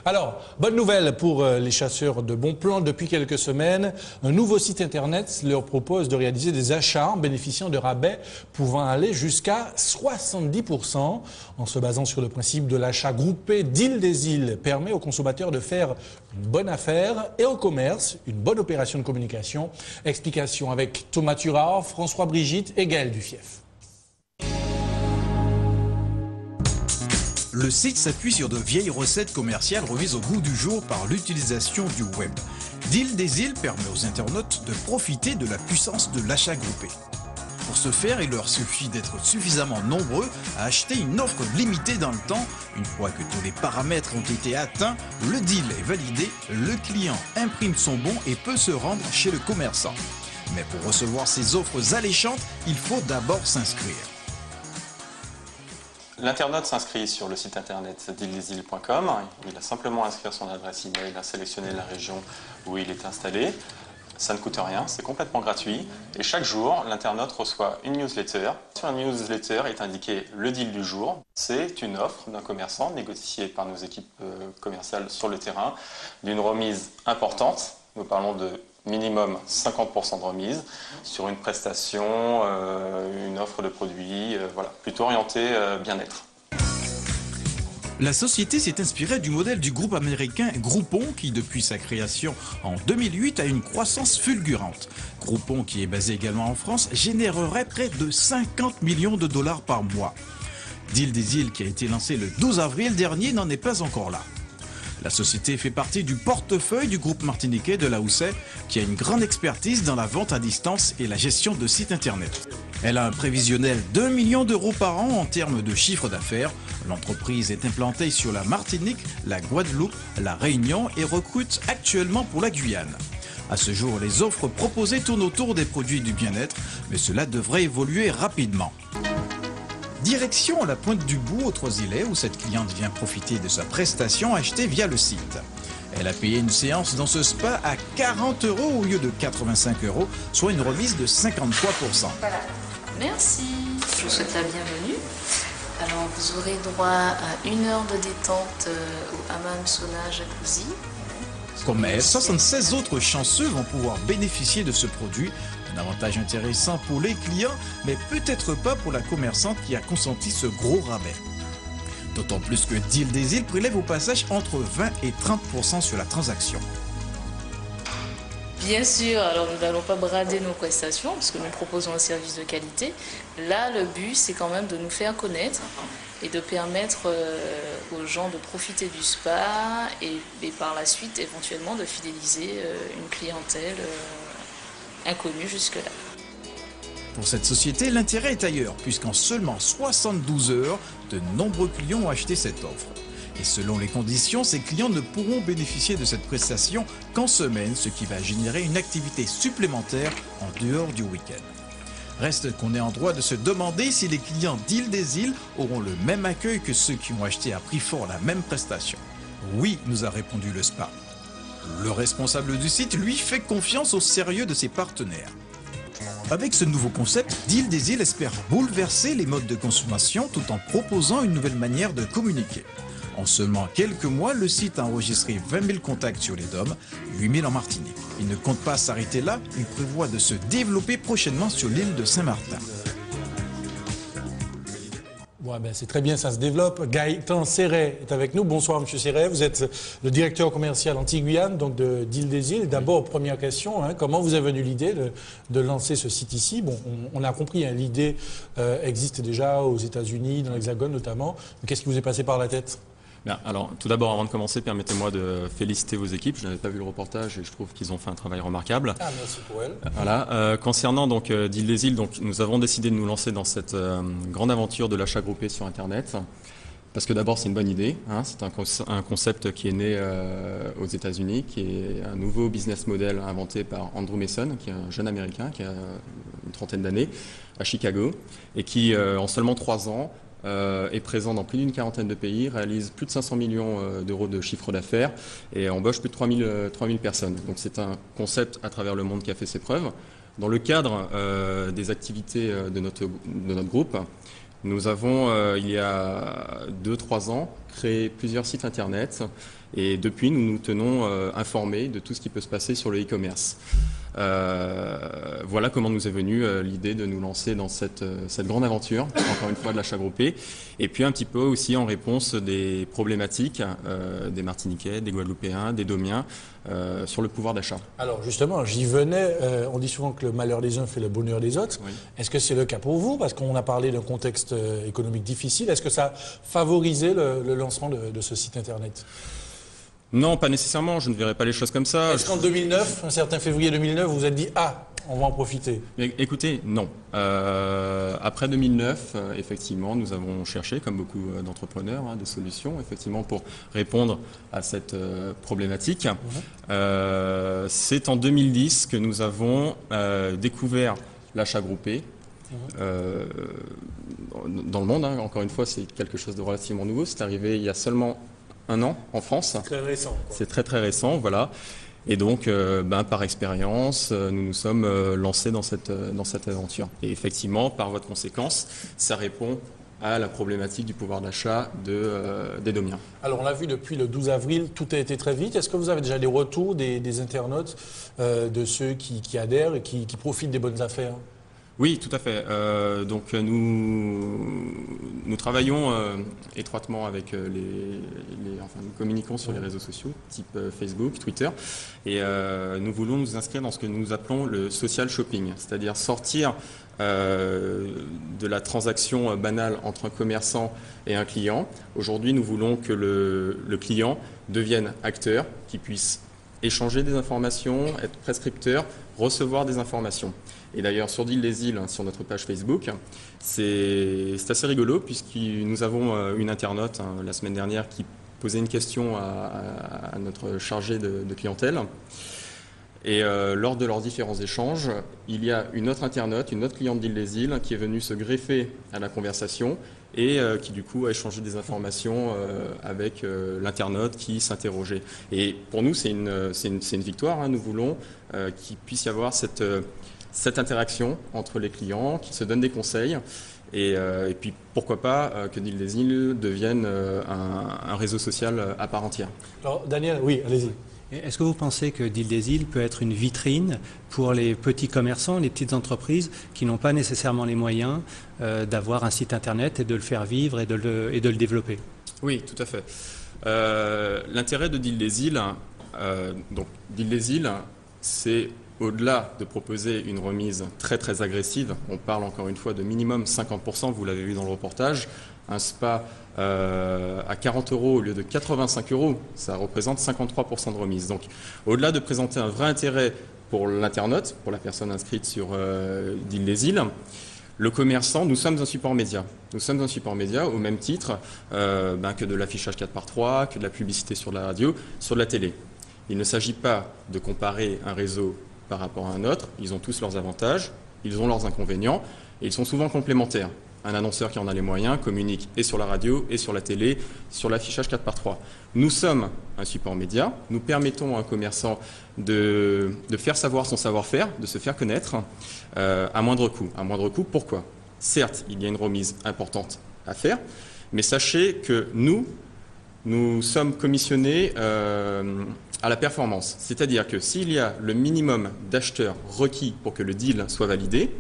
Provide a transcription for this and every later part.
Alors, bonne nouvelle pour les chasseurs de bons plans. Depuis quelques semaines, un nouveau site internet leur propose de réaliser des achats en bénéficiant de rabais pouvant aller jusqu'à 70%. En se basant sur le principe de l'achat groupé, Deal des Îles permet aux consommateurs de faire une bonne affaire et au commerce une bonne opération de communication. Explication avec Thomas Turard, François Brigitte et Gaël Dufief. Le site s'appuie sur de vieilles recettes commerciales remises au goût du jour par l'utilisation du web. Deal des Îles permet aux internautes de profiter de la puissance de l'achat groupé. Pour ce faire, il leur suffit d'être suffisamment nombreux à acheter une offre limitée dans le temps. Une fois que tous les paramètres ont été atteints, le deal est validé, le client imprime son bon et peut se rendre chez le commerçant. Mais pour recevoir ces offres alléchantes, il faut d'abord s'inscrire. L'internaute s'inscrit sur le site internet dealdesil.com. Il a simplement à inscrire son adresse email, à sélectionner la région où il est installé. Ça ne coûte rien, c'est complètement gratuit. Et chaque jour, l'internaute reçoit une newsletter. Sur la newsletter est indiqué le deal du jour. C'est une offre d'un commerçant négociée par nos équipes commerciales sur le terrain d'une remise importante. Nous parlons de minimum 50% de remise sur une prestation, une offre de produits, voilà, plutôt orientée bien-être. La société s'est inspirée du modèle du groupe américain Groupon qui, depuis sa création en 2008, a une croissance fulgurante. Groupon, qui est basé également en France, générerait près de 50 millions de dollars par mois. Deal des Îles, qui a été lancé le 12 avril dernier, n'en est pas encore là. La société fait partie du portefeuille du groupe martiniquais de la Houssaye, qui a une grande expertise dans la vente à distance et la gestion de sites internet. Elle a un prévisionnel d'1 million d'euros par an en termes de chiffre d'affaires. L'entreprise est implantée sur la Martinique, la Guadeloupe, la Réunion et recrute actuellement pour la Guyane. À ce jour, les offres proposées tournent autour des produits du bien-être, mais cela devrait évoluer rapidement. Direction la Pointe du Bout, aux Trois-Îlets, où cette cliente vient profiter de sa prestation achetée via le site. Elle a payé une séance dans ce spa à 40 € au lieu de 85 €, soit une remise de 53%. Voilà. Merci. Je vous souhaite la bienvenue. Alors, vous aurez droit à 1 heure de détente au hammam sauna jacuzzi. Comme elle, 76 autres chanceux vont pouvoir bénéficier de ce produit. Un avantage intéressant pour les clients, mais peut-être pas pour la commerçante qui a consenti ce gros rabais. D'autant plus que Deal des Îles prélève au passage entre 20 et 30% sur la transaction. Bien sûr, alors nous n'allons pas brader nos prestations parce que nous proposons un service de qualité. Là, le but, c'est quand même de nous faire connaître et de permettre aux gens de profiter du spa et par la suite, éventuellement, de fidéliser une clientèle inconnue jusque-là. Pour cette société, l'intérêt est ailleurs, puisqu'en seulement 72 heures, de nombreux clients ont acheté cette offre. Et selon les conditions, ces clients ne pourront bénéficier de cette prestation qu'en semaine, ce qui va générer une activité supplémentaire en dehors du week-end. Reste qu'on est en droit de se demander si les clients d'Île des Îles auront le même accueil que ceux qui ont acheté à prix fort la même prestation. Oui, nous a répondu le spa. Le responsable du site, lui, fait confiance au sérieux de ses partenaires. Avec ce nouveau concept, Deal des Îles espère bouleverser les modes de consommation tout en proposant une nouvelle manière de communiquer. En seulement quelques mois, le site a enregistré 20 000 contacts sur les DOM, 8 000 en Martinique. Il ne compte pas s'arrêter là, il prévoit de se développer prochainement sur l'île de Saint-Martin. Ouais, ben c'est très bien, ça se développe. Gaëtan Serret est avec nous. Bonsoir, Monsieur Serret. Vous êtes le directeur commercial Antilles-Guyane, donc de Deal des Îles. D'abord, première question, comment vous est venue l'idée de lancer ce site ici? Bon, on a compris, l'idée existe déjà aux États-Unis, dans l'Hexagone notamment. Qu'est-ce qui vous est passé par la tête? Bien, alors, tout d'abord, avant de commencer, permettez-moi de féliciter vos équipes. Je n'avais pas vu le reportage et je trouve qu'ils ont fait un travail remarquable. Ah, merci pour elle. Voilà. Concernant donc Deal des Îles, donc nous avons décidé de nous lancer dans cette grande aventure de l'achat groupé sur Internet. Parce que d'abord, c'est une bonne idée. C'est un concept qui est né aux États-Unis, qui est un nouveau business model inventé par Andrew Mason, qui est un jeune Américain qui a une trentaine d'années à Chicago et qui, en seulement 3 ans, est présent dans plus d'une quarantaine de pays, réalise plus de 500 millions d'euros de chiffre d'affaires et embauche plus de 3000 personnes. Donc c'est un concept à travers le monde qui a fait ses preuves. Dans le cadre des activités de notre groupe, Nous avons, il y a 2-3 ans, créé plusieurs sites internet et depuis, nous nous tenons informés de tout ce qui peut se passer sur le e-commerce. Voilà comment nous est venue l'idée de nous lancer dans cette grande aventure, encore une fois de l'achat groupé, et puis un petit peu aussi en réponse des problématiques des Martiniquais, des Guadeloupéens, des Domiens sur le pouvoir d'achat. Alors justement, j'y venais, on dit souvent que le malheur des uns fait le bonheur des autres. Oui. Est-ce que c'est le cas pour vous? Parce qu'on a parlé d'un contexte économique difficile. Est-ce que ça a favorisé le lancement de ce site internet? Non, pas nécessairement, je ne verrais pas les choses comme ça. Est-ce qu'en 2009, un certain février 2009, vous vous êtes dit « Ah, on va en profiter ». Mais écoutez, non. Après 2009, effectivement, nous avons cherché, comme beaucoup d'entrepreneurs, des solutions, effectivement, pour répondre à cette problématique. C'est en 2010 que nous avons découvert l'achat groupé. Dans le monde, encore une fois, c'est quelque chose de relativement nouveau. C'est arrivé il y a seulement 1 an en France. Très récent. C'est très très récent, voilà. Et donc, par expérience, nous nous sommes lancés dans cette aventure. Et effectivement, par voie de conséquence, ça répond à la problématique du pouvoir d'achat des Domiens. Alors on l'a vu depuis le 12 avril, tout a été très vite. Est-ce que vous avez déjà des retours des internautes, de ceux qui adhèrent et qui profitent des bonnes affaires? Oui, tout à fait. Donc nous travaillons étroitement avec enfin, nous communiquons sur les réseaux sociaux, type Facebook, Twitter, et nous voulons nous inscrire dans ce que nous appelons le social shopping, c'est-à-dire sortir de la transaction banale entre un commerçant et un client. Aujourd'hui, nous voulons que le client devienne acteur, qu'il puisse échanger des informations, être prescripteur, recevoir des informations. Et d'ailleurs, sur Deal des Îles, sur notre page Facebook, c'est assez rigolo puisque nous avons une internaute la semaine dernière qui posait une question à notre chargé de clientèle. Et lors de leurs différents échanges, il y a une autre internaute, une autre cliente d'Île des Îles qui est venue se greffer à la conversation et qui du coup a échangé des informations avec l'internaute qui s'interrogeait. Et pour nous, c'est une victoire. Nous voulons qu'il puisse y avoir cette interaction entre les clients, qui se donnent des conseils. Et puis pourquoi pas que Deal des Îles devienne un réseau social à part entière. Alors Daniel, oui, allez-y. Est-ce que vous pensez que Deal des Îles peut être une vitrine pour les petits commerçants, les petites entreprises qui n'ont pas nécessairement les moyens d'avoir un site internet et de le faire vivre et de le développer? Oui, tout à fait. L'intérêt de Deal des Îles, donc Deal des Îles, c'est au-delà de proposer une remise très très agressive, on parle encore une fois de minimum 50%, vous l'avez vu dans le reportage, un spa à 40 € au lieu de 85 €, ça représente 53% de remise. Donc au-delà de présenter un vrai intérêt pour l'internaute, pour la personne inscrite sur Deal des Îles, le commerçant, nous sommes un support média. Nous sommes un support média au même titre que de l'affichage 4x3, que de la publicité sur la radio, sur la télé. Il ne s'agit pas de comparer un réseau par rapport à un autre, ils ont tous leurs avantages, ils ont leurs inconvénients, et ils sont souvent complémentaires. Un annonceur qui en a les moyens communique et sur la radio, et sur la télé, sur l'affichage 4x3. Nous sommes un support média, nous permettons à un commerçant de faire savoir son savoir-faire, de se faire connaître à moindre coût. À moindre coût, pourquoi? Certes, il y a une remise importante à faire, mais sachez que nous sommes commissionnés à la performance. C'est-à-dire que s'il y a le minimum d'acheteurs requis pour que le deal soit validé,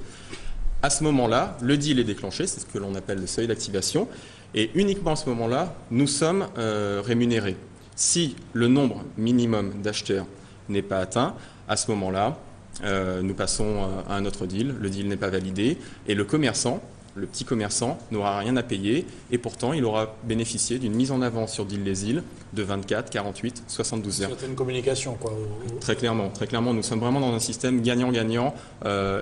à ce moment-là, le deal est déclenché, c'est ce que l'on appelle le seuil d'activation, et uniquement à ce moment-là, nous sommes rémunérés. Si le nombre minimum d'acheteurs n'est pas atteint, à ce moment-là, nous passons à un autre deal, le deal n'est pas validé, et le commerçant, le petit commerçant, n'aura rien à payer, et pourtant il aura bénéficié d'une mise en avant sur Deal des Îles de 24, 48, 72 heures. C'était une communication, quoi. Très clairement, nous sommes vraiment dans un système gagnant-gagnant,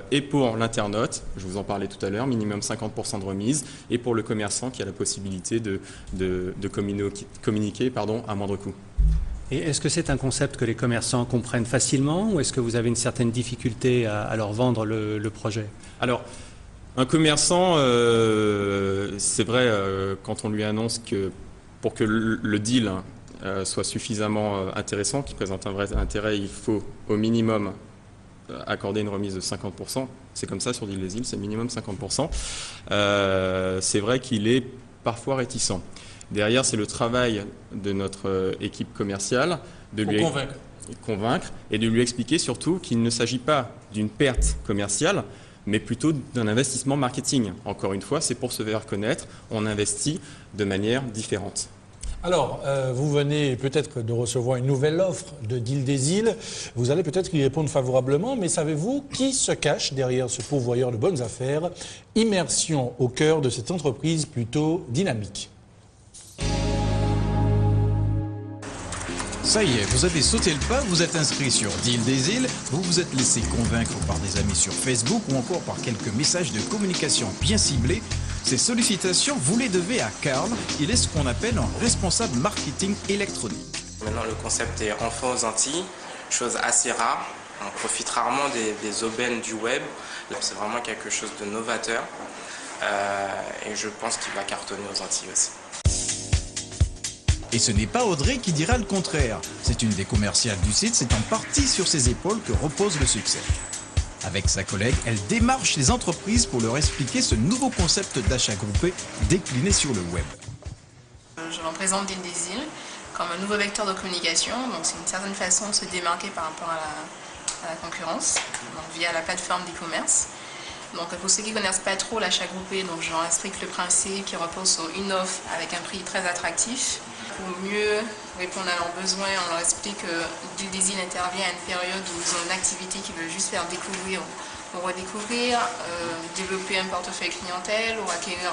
et pour l'internaute, je vous en parlais tout à l'heure, minimum 50% de remise, et pour le commerçant qui a la possibilité de communiquer à moindre coût. Et est-ce que c'est un concept que les commerçants comprennent facilement, ou est-ce que vous avez une certaine difficulté à leur vendre le projet? Alors, un commerçant, c'est vrai, quand on lui annonce que pour que le deal soit suffisamment intéressant, qu'il présente un vrai intérêt, il faut au minimum accorder une remise de 50%. C'est comme ça sur Deal-des-Îles, c'est minimum 50%. C'est vrai qu'il est parfois réticent. Derrière, c'est le travail de notre équipe commerciale de lui convaincre et de lui expliquer surtout qu'il ne s'agit pas d'une perte commerciale, mais plutôt d'un investissement marketing. Encore une fois, c'est pour se faire connaître, on investit de manière différente. Alors, vous venez peut-être de recevoir une nouvelle offre de Deal-des-Îles. Vous allez peut-être y répondre favorablement, mais savez-vous qui se cache derrière ce pourvoyeur de bonnes affaires? Immersion au cœur de cette entreprise plutôt dynamique. Ça y est, vous avez sauté le pas, vous êtes inscrit sur Deal-des-Îles, vous vous êtes laissé convaincre par des amis sur Facebook ou encore par quelques messages de communication bien ciblés. Ces sollicitations, vous les devez à Karl. Il est ce qu'on appelle un responsable marketing électronique. Maintenant, le concept est enfin aux Antilles, chose assez rare. On profite rarement des aubaines du web. C'est vraiment quelque chose de novateur et je pense qu'il va cartonner aux Antilles aussi. Et ce n'est pas Audrey qui dira le contraire. C'est une des commerciales du site, c'est en partie sur ses épaules que repose le succès. Avec sa collègue, elle démarche les entreprises pour leur expliquer ce nouveau concept d'achat groupé décliné sur le web. Je représente Deal-des-Îles comme un nouveau vecteur de communication, donc c'est une certaine façon de se démarquer par rapport à la concurrence, donc via la plateforme d'e-commerce. Donc pour ceux qui ne connaissent pas trop l'achat groupé, donc je leur explique le principe qui repose sur une offre avec un prix très attractif. Pour mieux répondre à leurs besoins, on leur explique que Deal-des-Îles intervient à une période où ils ont une activité qu'ils veulent juste faire découvrir ou redécouvrir, développer un portefeuille clientèle ou acquérir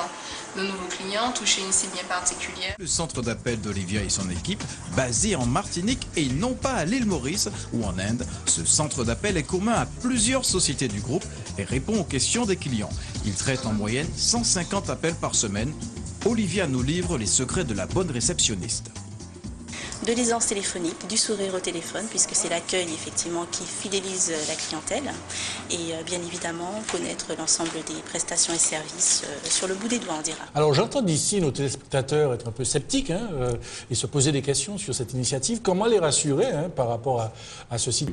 de nouveaux clients, toucher une cible bien particulière. Le centre d'appel d'Olivia et son équipe, basé en Martinique et non pas à l'île Maurice ou en Inde, ce centre d'appel est commun à plusieurs sociétés du groupe et répond aux questions des clients. Il traite en moyenne 150 appels par semaine. Olivia nous livre les secrets de la bonne réceptionniste. De l'aisance téléphonique, du sourire au téléphone, puisque c'est l'accueil effectivement qui fidélise la clientèle, et bien évidemment connaître l'ensemble des prestations et services sur le bout des doigts, on dira. Alors j'entends d'ici nos téléspectateurs être un peu sceptiques et se poser des questions sur cette initiative. Comment les rassurer par rapport à ce site?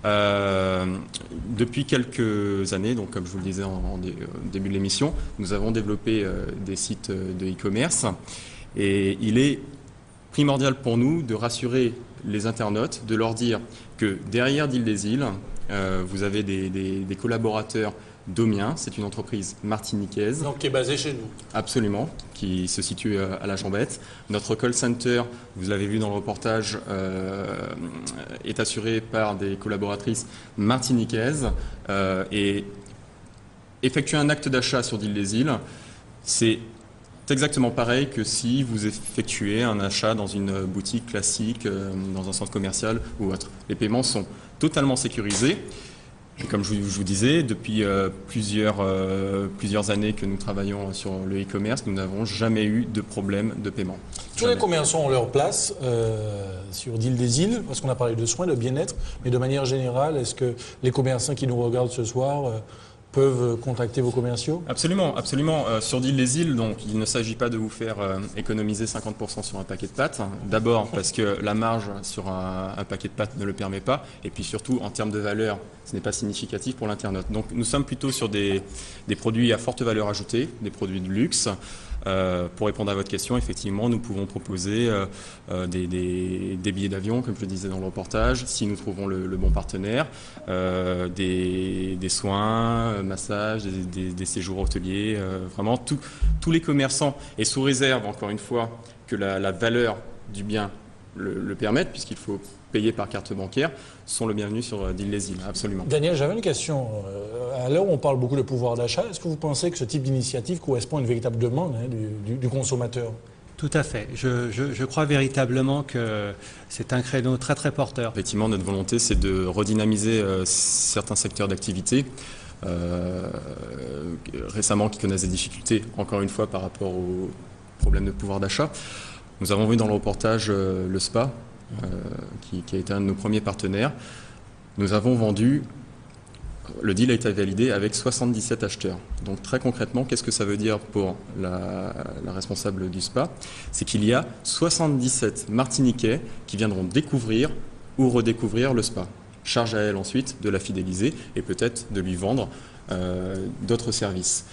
Depuis quelques années, donc comme je vous le disais en début de l'émission, nous avons développé des sites de e-commerce et il est primordial pour nous de rassurer les internautes, de leur dire que derrière Deal-des-Îles, vous avez des collaborateurs d'Omien, c'est une entreprise martiniquaise. Donc qui est basée chez nous. Absolument, qui se situe à la Jambette. Notre call center, vous l'avez vu dans le reportage, est assuré par des collaboratrices martiniquaises et effectuer un acte d'achat sur Deal-des-Îles, c'est exactement pareil que si vous effectuez un achat dans une boutique classique, dans un centre commercial ou autre. Les paiements sont totalement sécurisés. Et comme je vous disais, depuis plusieurs années que nous travaillons sur le e-commerce, nous n'avons jamais eu de problème de paiement. Tous les commerçants ont leur place sur Deal-des-Îles, parce qu'on a parlé de soins, de bien-être, mais de manière générale, est-ce que les commerçants qui nous regardent ce soir peuvent contacter vos commerciaux? Absolument, absolument. Sur Deal-des-Îles, donc, il ne s'agit pas de vous faire économiser 50% sur un paquet de pâtes. D'abord parce que la marge sur un paquet de pâtes ne le permet pas. Et puis surtout, en termes de valeur, ce n'est pas significatif pour l'internaute. Donc nous sommes plutôt sur des produits à forte valeur ajoutée, des produits de luxe. Pour répondre à votre question, effectivement, nous pouvons proposer des billets d'avion, comme je le disais dans le reportage, si nous trouvons le bon partenaire, des soins, massages, des séjours hôteliers, vraiment tous les commerçants, et sous réserve, encore une fois, que la valeur du bien le permette, puisqu'il faut payer par carte bancaire, sont le bienvenu sur Deal-des-Îles, absolument. Daniel, j'avais une question. À l'heure où on parle beaucoup de pouvoir d'achat, est-ce que vous pensez que ce type d'initiative correspond à une véritable demande du consommateur? Tout à fait. Je crois véritablement que c'est un créneau très très porteur. Effectivement, notre volonté, c'est de redynamiser certains secteurs d'activité. Récemment, qui connaissent des difficultés, encore une fois, par rapport aux problèmes de pouvoir d'achat. Nous avons vu dans le reportage le spa, qui a été un de nos premiers partenaires. Nous avons vendu, le deal a été validé avec 77 acheteurs. Donc très concrètement, qu'est-ce que ça veut dire pour la responsable du spa? C'est qu'il y a 77 Martiniquais qui viendront découvrir ou redécouvrir le spa. charge à elle ensuite de la fidéliser et peut-être de lui vendre d'autres services.